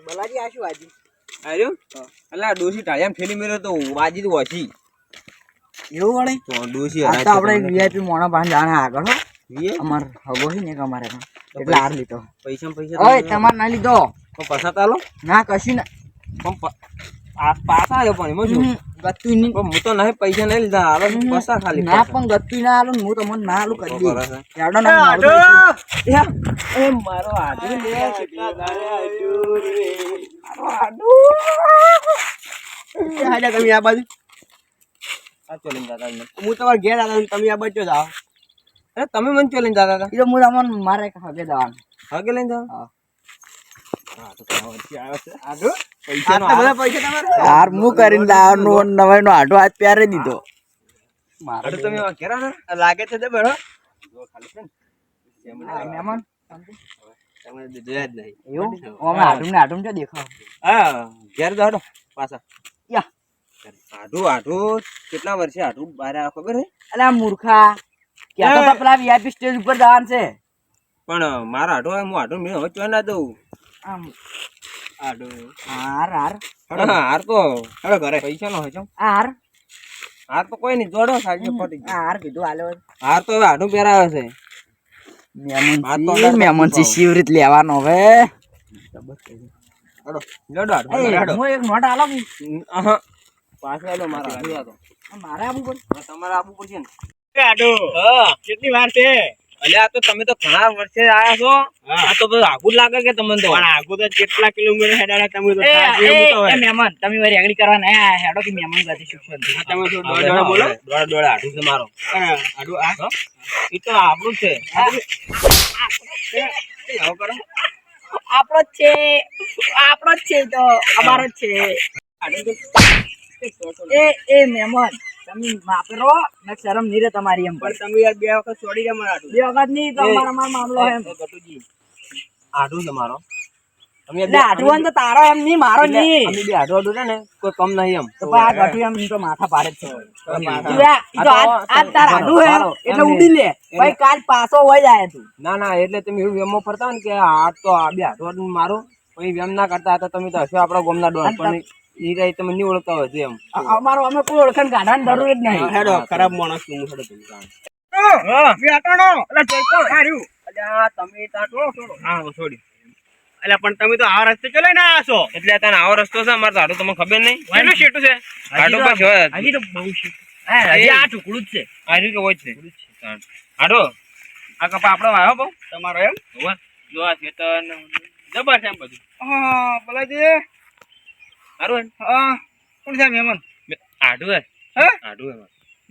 બલાજી આશું વાજી આર્યો અલા ડોસી ટાળિયામાં ઠેલી મેલ્યો તો વાજી તો વસી એવું વળે તો ડોસી આ તો આપણે વીઆઈપી મોણા પાસે જાણે આગળ હો વીએ અમાર હગો છે ને એક અમારે એટલે હાર લીધો પૈસા ઓય તમાર ના લીધો તો પૈસા તાલો ના કશું ના આ પાછા આવ્યો પણ એમાં શું ગત્તું ની પણ હું તો નહીં પૈસા નહીં લીધા હાલો પૈસા ખાલી ના પણ ગત્તું ના આલું હું તમને ના આલું કરી દે યાડો ના એ મારો આડુ લે કેટલા દાડે આડુ રે મારો આડુ હાજા તમે આ બાજુ આ ચોલીને દાદા હું તમાર ઘેર આતા તમે આ બાજુ જાઓ અરે તમે મને ચોલીને દાદા હતા એ તો હું તમને મારે હગે દવાનું હગે લઈને જાઓ હા તો વચ્ચે આવ્યો છે આડો યાર હું કરીને દાવાનું નવાઈ નો આટો હાથ પ્યારે દીધો આડો તમે ઘેરા હતા લાગે છે તે બરો જો ખાલી છે ને મહેમાન તમે જોયા જ નહીં એવું અમે આટુમ તો દેખાવ હા ઘેર જાડો પાછા યા આઢું કેટલા વર્ષે આઢું બહાર આવ્યા ખબર હે અલા મૂર્ખા ક્યાં તો પેલા વીઆઈપી સ્ટેજ ઉપર જવાનું છે પણ મારા આઢો હું આઢું મેં હવે ચોય ના દઉં આમ આઢું હાર હાર તો હવે ઘરે પૈસા નો હોય હાર હાર તો કોઈ નહીં જોડો સાજી ફટી હાર કીધું હાલો હાર તો હવે આઢું પહેરાવે છે મહેમાન શિવરીત લેવાનો હવે જોડો આઢું હું એક નોટ આલો પાછળ આલો મારા આઢું આતો મારે આવું પડે તમારે આપવું પડશે ને આડો કેટલી વાર છે અલ્યા તો તમે તો ઘણા વર્ષે આયા છો આ તો બધું આગું લાગે કે તમને તો પણ આગુ તો કેટલા કિલોમીટર હેડાડા તમે તો મહેમાન તમે મારી આગળ કરવા ના આયા હેડો કે મહેમાન ગાતી શિક્ષણ તમે તો દોડા બોલો દોડા આઢું છે મારો આડું આ એ તો આપણું છે આવું કરો આપણો જ છે તો અમારો જ છે એ મહેમાન તમે માપરો ને શરમ નહીં રે તમારી એમ પણ તમે યાર બે વખત છોડી ગયા મારા આઢું બે વખત નહીં તો અમારા મામલો એમ ગટુજી આઢું છે મારો અમે એટલે આઢું તો તારો એમ નહીં મારો નહીં અમે બે આઢું છે ને કોઈ કમ નહીં એમ તો આ ગઠું એમ તો માથા પાડે જ છે આજ તાર આઢું હે એટલે ઉડી લે ભાઈ કાલ પાછો હોય જાય તું ના એટલે તમે એવું વેમો ફરતા ને કે આ તો આ બે આઢું મારો પછી વેમ ના કરતા હતા તમે તો હશો આપણા ગોમના ડોન પણ એ કઈ તમે નહીં ઓળખતા હોય એમ અમારો અમે કોઈ ઓળખાણ કાઢવાની જરૂર જ નહીં હેડો ખરાબ માણસ નું હેડો તમે છોડી એટલે પણ તમે તો આવા રસ્તે ચલો ને આયા છો એટલે તને આવો રસ્તો છે અમારે તો આડું તમને ખબર નહીં કેટલું શેટું છે આડું બસ હોય હજી તો બહુ છે હજી આ ટુકડું જ છે આડું તો હોય છે આડો આ કપા આપણો આવ્યો બહુ તમારો એમ જો આ ચેતન જબર છે એમ બધું હા ભલાજી સારું હા કોણ છે મહેમાન આડું હે હે આડું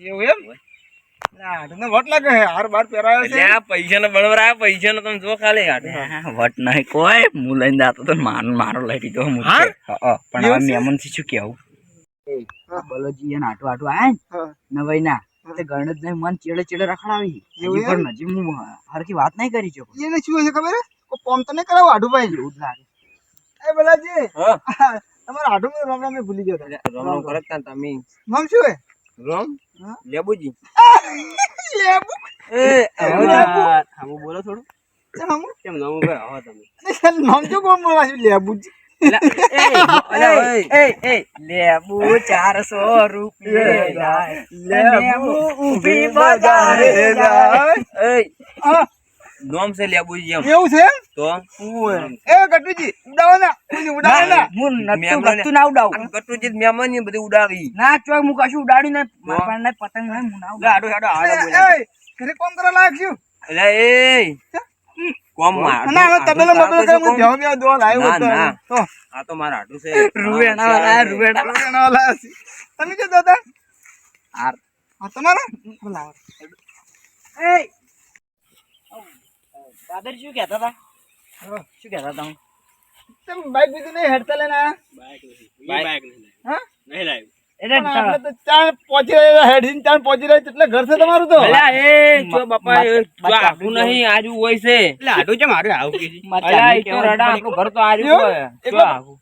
હે એવું એમ આડને વટ લાગે હે હાર બાર પહેરાયો છે એટલે આ પૈસા નો બળબર આ પૈસા નો તમે જો ખાલી આડું વટ નહીં કોઈ હું લઈને જાતો તો મારો લઈ દીધો હું પણ હવે મહેમાન થી શું કેવું બલોજી એને આટું આયા નવાઈ ના તે ગણત નહીં મન ચેડે રખડાવી પણ હજી હું હરખી વાત નહીં કરી શકો એને શું છે ખબર હે કોમ તો નહીં કરાવો આડું ભાઈ એવું જ લાગે એ બલાજી તમારા આડું રામ રામ ભૂલી ગયો રોમ કરતા તમે નામ શું હે રોમ લેબુજી લેબુ એ હમુ બોલો થોડું કેમ નામ ભાઈ આવો તમે નામ જો કોમ બોલા છે લેબુજી લેબુ 400 રૂપિયા લેબુ ઊભી બજારે જાય નોમ છે લેબુજી એમ એવું છે તો એ ગટુજી ઉડાવો ના હું નતું ના ઉડાવ ગટુજી મહેમાન ને બધી ઉડાવી ના ચોય હું કશું ઉડાડી ને મારા ને પતંગ ના હું ના ગાડો ગાડો આડો બોલે ઘરે કોમ કરવા લાગ છું એટલે એ કોમ માર ના તબેલો મબેલો કે હું જાવ બે દો લાવ્યો ના તો આ તો મારા આડું છે રૂવેણા વાળા તમે કે દાદા આ તમારા બોલાવો એ દાદર શું કહેતા હતા શું કહેતા હતા તમે બાઈક બીજું નહીં હેડતા લેના બાઈક હા નહીં લાવ્યું એટલે તો ચાર પહોંચી રહ્યા હેડીને ચાર પહોંચી રહ્યા એટલે ઘર છે તમારું તો અલ્યા એ જો બાપા જો આડું નહીં આજુ હોય છે એટલે આડું છે મારું આવું કે અલ્યા ઈ તો રડા આપણું ઘર તો આજુ હોય જો આવું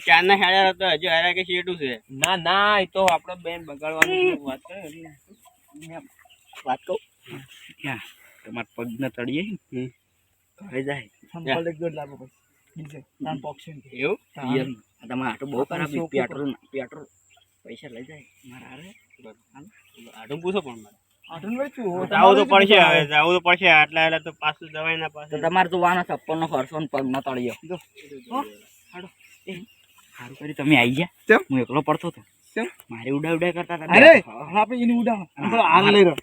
ચાર ના હેડા તો હજુ હારા કે શેટું છે ના ઈ તો આપણે બેન બગાડવાની વાત કરે વાત કહું ક્યાં તમાર પગ ના તળીએ ઘરે જાય સંપલ એક જોડ લાવો તાન પોક્ષે એવું પિયર તમારે આટો બહુ ખરાબ શું પેટ્રોલ પેટ્રોલ પૈસા લઈ જાય મારા હારે આટલું પૂછો પણ મારે આટલું વેચું જાવું તો પડશે હવે જાવું તો પડશે આટલા તો પાછું જવાય ના પાસે તો તમારે જોવાનો ચપ્પલનો ખર્ચો ને પગનો તળિયો સારું કરી તમે આવી ગયા હું એકલો પડતો હતો મારી ઉડા ઉડા કરતા હતા અરે! આપણે એની ઉડા હાલ લઈ રહ્યો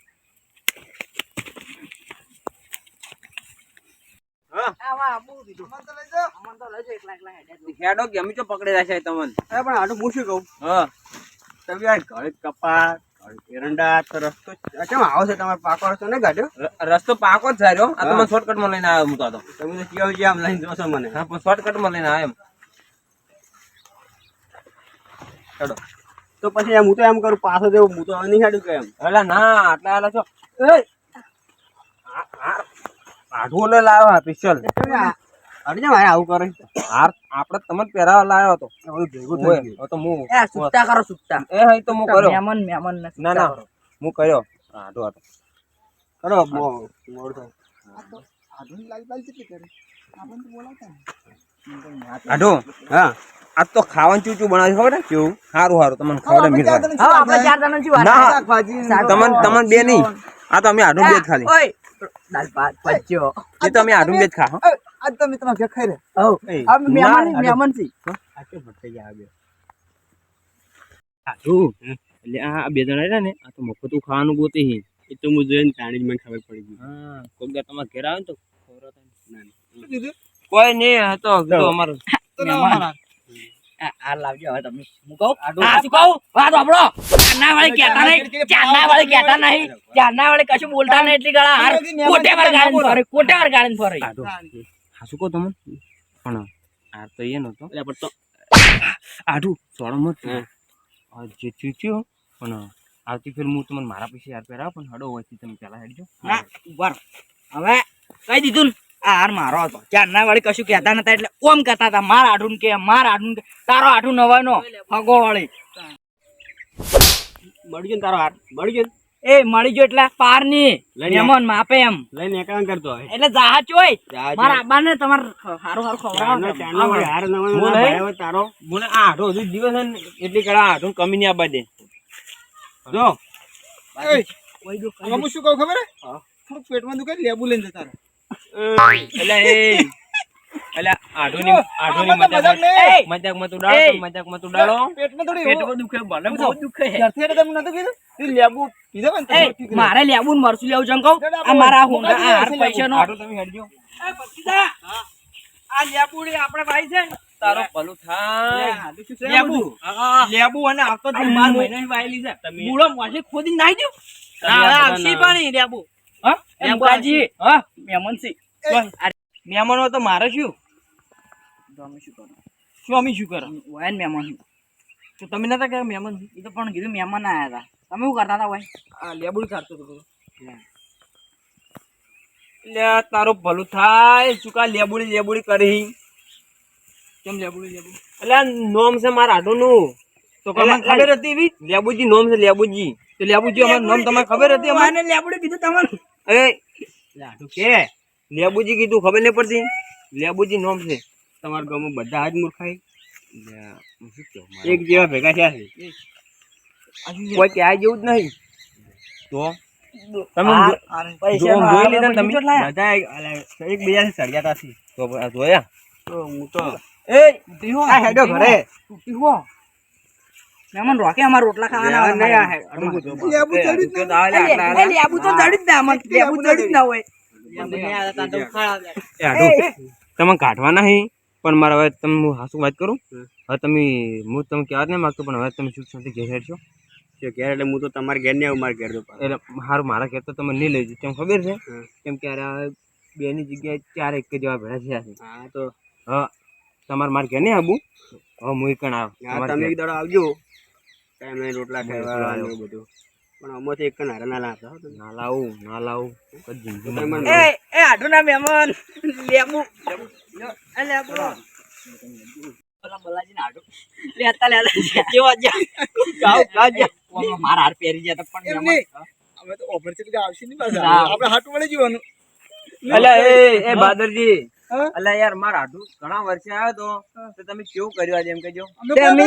હેડો ગમે તો પકડી રાખે તમને પણ આટલું પૂછ્યું કહું હા તમે આ ઘરે કપા એરંડા તો રસ્તો કેમ આવો છે તમારે પાકો રસ્તો નહીં કાઢ્યો રસ્તો પાકો જ સારો આ તમે શોર્ટકટ માં લઈને આવ્યો હું તો તમે તો કેવું છે આમ લઈને જોશો મને હા પણ શોર્ટકટ માં લઈને આવ્યો એમ હેડો તો પછી હું તો એમ કરું પાછો જેવું હું તો નહીં હેડું કે એમ એટલે ના આટલા આલા છો આઢું લે લાવ્યો હા પિસ્તોલ અરે મારે આવું કરે હાર આપણે તમને પહેરાવા લાવ્યો હતો ભેગું થઈ ગયું તો હું એ સુટ્ટા કરો સુટ્ટા એ હઈ તો હું કર્યો મહેમાન ના ના હું કર્યો આઢો હતો કરો મોડ આઢો હા આજ તો ખાવાનું ચૂચું બનાવ્યું ખબર ને કેવું સારું સારું તમને ખબર હા આપણે ચાર જણા જી વાત તમને બે નહીં આ તો અમે આઢું બે જ ખાલી ઓય દાલ ભાત પચ્યો એ તો અમે આઢું બે જ ખા આજ તમે તમાર ઘરે ખાઈ રે આ મહેમાન મહેમાન છે આ કે ભટકાઈ ગયા બે આઢું એટલે આ બે જણા રહ્યા ને આ તો મફતું ખાવાનું ગોતી હી એ તો હું જોઈને તાણી જ મને ખબર પડી ગઈ હા કોક દા તમારે ઘરે આવે ને તો ખબર કોઈ નહીં હતો કીધું અમારું આ લાવજો હવે તમે હું કહું આ શું કહું વાત સાંભળો ચારના વાળે કહેતા નહીં ચારના વાળે કહેતા નહીં ચારના વાળે કશું બોલતા નહીં એટલી ગળા હાર કોટે વાર ગાળીને ફરે હા શું કહું તમને પણ આ તો એ નતો એટલે પણ તો આઢું સોળો મત જે થયું પણ આવતી ફેર હું તમને મારા પૈસે યાદ પહેરાવ પણ હડો હોય તમે પેલા હેડજો ના ઉભા હવે કહી દીધું ને આ હાર મારો હતો ચારના વાળી કશું કહેતા નતા એટલે ઓમ કહેતા હતા માર આઢું કે તારો આઢું નવાનો ફગો વાળી મળી ગયો તારો હાથ મળી ગયો એ મળી ગયો એટલે પાર ની મહેમાન માપે એમ લઈને એકાંત કરતો એટલે જાહા ચોય મારા આબાને તમાર હારું ખવડાવો તારો બોલે આ આઢો હજુ દિવસ છે ને એટલી કડા આઢું કમી ની આબા દે જો હું શું કહું ખબર થોડું પેટમાં દુખે લેબુ લઈને જતા રહો એટલે આઢોની મજાક મત ઉડાડો પેટમાં દુખે ભલે બહુ દુખે તમે નતું કીધું લેબુ કીધો ને મારે લેબુ ને મરસું લેવું છે કહું આ મારા હોંગા આ હાર પૈસાનો તમે હેડજો આ લેબુડી આપણે ભાઈ છે તારો ભલું થાય લેબુ અને આવતો 12 મહિનાની વાયેલી છે મૂળો મોસે ખોદી નાઈ દઉં આવશી પાણી લેબુ હા લેબુજી હા મેમનસી મહેમાનો તો મારે શું અમે શું કરો શું કરો વાયન મહેમાન તો તમે નતા કે મહેમાન એ તો પણ કીધું મહેમાન આયા હતા તમે શું કરતા હતા ભાઈ આ લેબુડી કાઢતો હતો લે તારું ભલું થાય શું કા લેબુડી કરી કેમ લેબુડી એટલે નોમ છે મારા આડો નું તો ખબર હતી એવી લેબુજી નોમ છે લેબુજી તો લેબુજી અમારું નામ તમને ખબર હતી અમારે લેબુડી કીધું તમને એ લાડુ કે લેબુજી કીધું ખબર નહીં પડતી લેબુજી નોમ છે તમારા ગામમાં બધા જ મૂર્ખાઈ એક જેવા ભેગા થયા છે કોઈ ત્યાં જેવું જ નહીં તો તમે જોઈ લીધા તમે બધા એકબીજાથી સળિયાતા છે તો જોયા તો હું તો આ હેડો ઘરે મહેમાન રોકે અમાર રોટલા ખાવાના લેબુ તો જડી જ ના લેબુ જડી જ ના હોય તમે કાઢવા નહીં પણ મારા હવે તમે હું હાસુ વાત કરું હવે તમે હું તમે કહેવા જ નહીં માગતો પણ હવે તમે સુખ શાંતિ ઘેર હેડશો ઘેર એટલે હું તો તમારા ઘેર નહીં આવું મારા ઘેર એટલે સારું મારા ઘેર તો તમે નહીં લઈ જજો કેમ ખબર છે કેમ કે બેની જગ્યાએ 4 એક જેવા ભેળા થયા છે હા તો હા તમારે મારા ઘેર નહીં આવું હવે હું કણ આવ તમે એક દાડો આવજો ટાઈમ લઈને રોટલા ખાવા બધું પણ આમાંથી એક કણ હારા ના લાવું એ આઢો ના મહેમાન લેબુ એ લેબુ બલાજી ના આઢો લેતા કેવા મારા હાર પહેરી ગયા પણ અમે તો ઓપોર્ચ્યુનિટી આવશે નહીં પાછા આપણે હાટું મળી જવાનું અલ્યા એ બાદરજી અલ્યા યાર મારા હાડું ઘણા વર્ષે આવ્યો તો તમે કેવું કર્યું આજે એમ કહેજો. તે અમે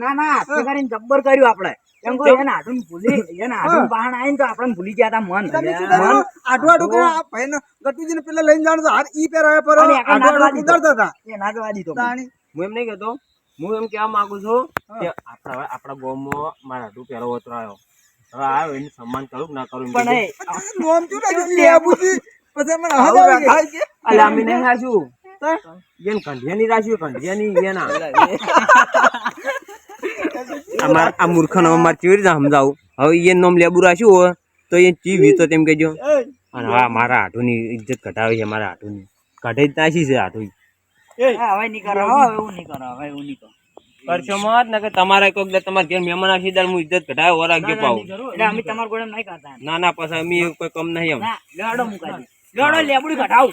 ના ના હાથે કરીને જબ્બર કર્યું આપણે એમ કોઈ એના હાથું ભૂલી એના હાથું બહાણ આવીને તો આપણને ભૂલી ગયા હતા મન તમે શું કર્યું? આઢું આઢું કર્યું. આ ભાઈને ગટુજીને પેલા લઈને જાણો છો. હાથ ઈ પહેરાવ્યા પર અને એકલા આઢું આઢું નાચવા કુદાડતા હતા. એ નાચવા દીધો તાણી. હું એમ નહીં કહેતો, હું એમ કહેવા માંગુ છું કે આપણા ગામમાં મારા હાડું પહેરો વતરાયો. હવે આવ્યો એને સન્માન કરું કે ના કરું એમ પણ કહેજો. એ નોમ શું રાખ્યું? લેબુજી. પછી મને હદ આવી ગઈ. અલ્યા અમે નહીં રાખ્યું. એને કંઢિયાની રાખ્યું, કંઢિયાની એના. આ મૂર્ખનો અમારે કેવી રીતે સમજાવું? હવે એ નોમ લેબુ રાખ્યું હોય તો એ ચીવી તો તેમ કહેજો. અને હા મારા હાડુની ઇજ્જત ઘટાવી છે, મારા હાડુની કાઢે જ નાખી છે હાડું. હવે નહીં કરો હવે એવું નહીં કરો હવે એવું નહીં કરો કરશો મત ને કે તમારે કોઈક દી તમારા ઘેર મહેમાન આવશે ત્યારે હું ઇજ્જત ઘટાવે વરાગ્ય પાઉં. એટલે અમે તમારા જોડે નહીં કરતા ના ના પછી અમે કોઈ કમ નહીં એમ. ના લેવાડો મુકાજી લેવાડો લેબડી ઘટાવ